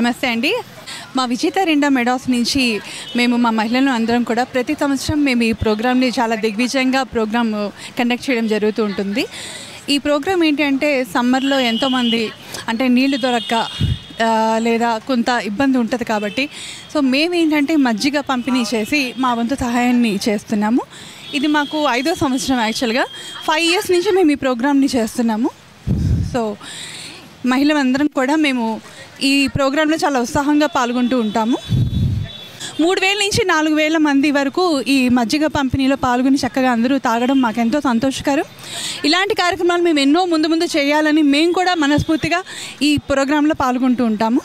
నమస్తే అండి. మా విజేత రెండా మెడాస్ నుంచి మేము మా మహిళలు అందరం కూడా ప్రతి సంవత్సరం మేము ఈ ప్రోగ్రామ్ని చాలా దిగ్విజయంగా ప్రోగ్రామ్ కండక్ట్ చేయడం జరుగుతూ ఉంటుంది. ఈ ప్రోగ్రామ్ ఏంటంటే సమ్మర్లో ఎంతోమంది అంటే నీళ్లు దొరక్క లేదా కొంత ఇబ్బంది ఉంటుంది కాబట్టి సో మేమేంటంటే మజ్జిగ పంపిణీ చేసి మా వంతు సహాయాన్ని చేస్తున్నాము. ఇది మాకు 5వ సంవత్సరం. యాక్చువల్గా 5 years నుంచి మేము ఈ ప్రోగ్రామ్ని చేస్తున్నాము. సో మహిళలందరం కూడా మేము ఈ ప్రోగ్రాంలో చాలా ఉత్సాహంగా పాల్గొంటూ ఉంటాము. 3000 నుంచి 4000 మంది వరకు ఈ మజ్జిగ పంపిణీలో పాల్గొని చక్కగా అందరూ తాగడం మాకెంతో సంతోషకరం. ఇలాంటి కార్యక్రమాలు మేము ఎన్నో ముందు చేయాలని మేము కూడా మనస్ఫూర్తిగా ఈ ప్రోగ్రాంలో పాల్గొంటూ ఉంటాము.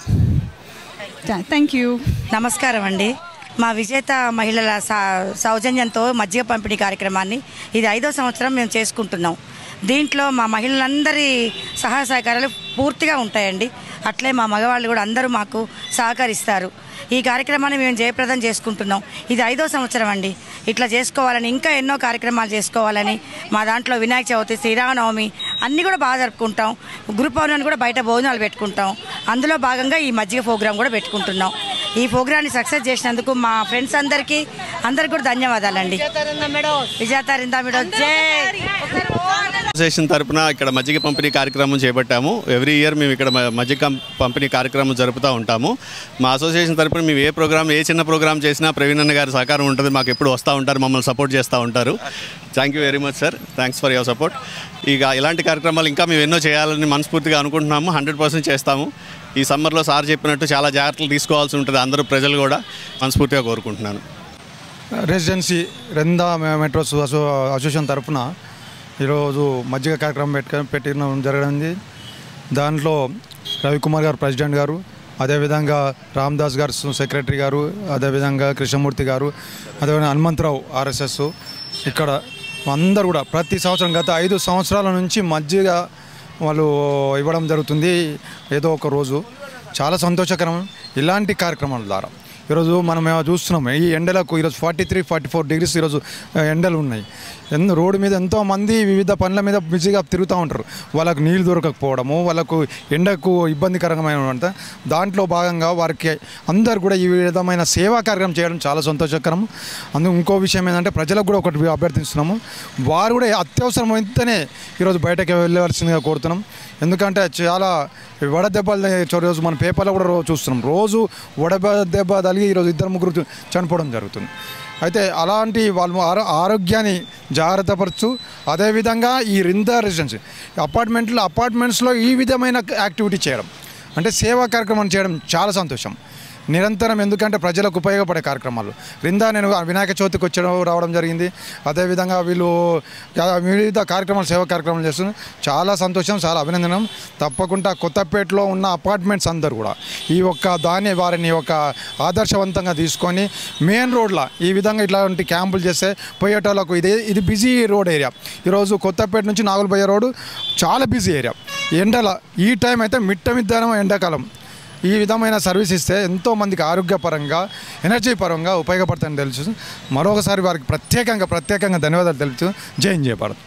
Thank you. నమస్కారం అండి. మా విజేత మహిళల సౌజన్యంతో మజ్జిగ పంపిణీ కార్యక్రమాన్ని ఇది 5వ సంవత్సరం మేము చేసుకుంటున్నాం. దీంట్లో మా మహిళలందరి సహాయ సహకారాలు పూర్తిగా ఉంటాయండి. అట్లే మా మగవాళ్ళు కూడా అందరూ మాకు సహకరిస్తారు. ఈ కార్యక్రమాన్ని మేము జయప్రదం చేసుకుంటున్నాం. ఇది 5వ సంవత్సరం అండి. ఇట్లా చేసుకోవాలని ఇంకా ఎన్నో కార్యక్రమాలు చేసుకోవాలని మా దాంట్లో వినాయక చవితి, శ్రీరామనవమి అన్నీ కూడా బాగా జరుపుకుంటాం. గురు పౌర్ణమిని కూడా బయట భోజనాలు పెట్టుకుంటాం. అందులో భాగంగా ఈ మజ్జిగ ప్రోగ్రాం కూడా పెట్టుకుంటున్నాం. ఈ ప్రోగ్రాన్ని సక్సెస్ చేసినందుకు మా ఫ్రెండ్స్ అందరికీ కూడా ధన్యవాదాలండి. విజేత రెండా మెడాస్ అసోసియేషన్ తరపున ఇక్కడ మజ్జిగ పంపిణీ కార్యక్రమం చేపట్టాము. ఎవ్రీ ఇయర్ మేము ఇక్కడ మజ్జిగ పంపిణీ కార్యక్రమం జరుపుతూ ఉంటాము. మా అసోసియేషన్ తరపున మేము ఏ చిన్న ప్రోగ్రామ్ చేసినా ప్రవీణ్ అన్న గారి సహకారం ఉంటుంది. మాకు ఎప్పుడు వస్తూ ఉంటారు, మమ్మల్ని సపోర్ట్ చేస్తూ ఉంటారు. Thank you very much sir. Thanks for your support. ఇక ఇలాంటి కార్యక్రమాలు ఇంకా మేము ఎన్నో చేయాలని మనస్ఫూర్తిగా అనుకుంటున్నాము. 100% చేస్తాము. ఈ సమ్మర్లో సార్ చెప్పినట్టు చాలా జాగ్రత్తలు తీసుకోవాల్సి ఉంటుంది. అందరూ ప్రజలు కూడా మనస్ఫూర్తిగా కోరుకుంటున్నాను. రెసిడెన్సీ రెండా మెట్రోస్ అసోసియేషన్ తరఫున ఈరోజు మజ్జిగ కార్యక్రమం పెట్టడం జరిగింది. దాంట్లో రవికుమార్ గారు ప్రెసిడెంట్ గారు, అదేవిధంగా రామ్దాస్ గారు సెక్రటరీ గారు, అదేవిధంగా కృష్ణమూర్తి గారు, అదేవిధంగా హనుమంతరావు RSS ఇక్కడ అందరూ కూడా ప్రతి సంవత్సరం గత 5 సంవత్సరాల నుంచి మజ్జిగ వాళ్ళు ఇవ్వడం జరుగుతుంది. ఏదో ఒక రోజు చాలా సంతోషకరం. ఇలాంటి కార్యక్రమాల ద్వారా ఈరోజు మనం చూస్తున్నాం ఈ ఎండలకు ఈరోజు 43-44 degrees ఈరోజు ఎండలు ఉన్నాయి. రోడ్డు మీద ఎంతోమంది వివిధ పనుల మీద బిజీగా తిరుగుతూ ఉంటారు. వాళ్ళకు నీళ్ళు దొరకకపోవడము, వాళ్ళకు ఎండకు ఇబ్బందికరమైన దాంట్లో భాగంగా వారికి అందరు కూడా ఈ విధమైన సేవా కార్యక్రమం చేయడం చాలా సంతోషకరం. ఇంకో విషయం ఏంటంటే ప్రజలకు కూడా ఒకటి అభ్యర్థిస్తున్నాము, వారు కూడా అత్యవసరం అయితేనే ఈరోజు బయటకు వెళ్ళవలసిందిగా కోరుతున్నాం. ఎందుకంటే చాలా వడదెబ్బలు రోజు మన పేపర్లో కూడా చూస్తున్నాం. రోజు వడదెబ్బ తగిలి ఈరోజు 2-3 చనిపోవడం జరుగుతుంది. అయితే అలాంటి వాళ్ళు ఆరోగ్యాన్ని జాగ్రత్తపరచు. అదేవిధంగా ఈ రెండా రెసిడెన్సీ అపార్ట్మెంట్స్లో ఈ విధమైన యాక్టివిటీ చేయడం అంటే సేవా కార్యక్రమం చేయడం చాలా సంతోషం. నిరంతరం ఎందుకంటే ప్రజలకు ఉపయోగపడే కార్యక్రమాలు నేను వినాయక చవితికి రావడం జరిగింది. అదేవిధంగా వీళ్ళు వివిధ కార్యక్రమాలు సేవా కార్యక్రమాలు చేస్తున్నారు. చాలా సంతోషం, చాలా అభినందనం. తప్పకుండా కొత్తపేటలో ఉన్న అపార్ట్మెంట్స్ అందరూ కూడా ఈ వారిని ఒక ఆదర్శవంతంగా తీసుకొని మెయిన్ రోడ్లో ఈ విధంగా ఇట్లాంటి క్యాంపులు చేస్తే పోయేటోళ్ళకు ఇది బిజీ రోడ్ ఏరియా. ఈరోజు కొత్తపేట నుంచి నాగులపయ్య రోడ్డు చాలా బిజీ ఏరియా. ఎండల ఈ టైం అయితే మిట్టమిద్దరం ఎండాకాలం ఈ విధమైన సర్వీస్ ఇస్తే ఎంతోమందికి ఆరోగ్యపరంగా ఎనర్జీ పరంగా ఉపయోగపడుతుందని తెలుసు. మరొకసారి వారికి ప్రత్యేకంగా ధన్యవాదాలు తెలుపుతూ జై హింద్, జై భారత్.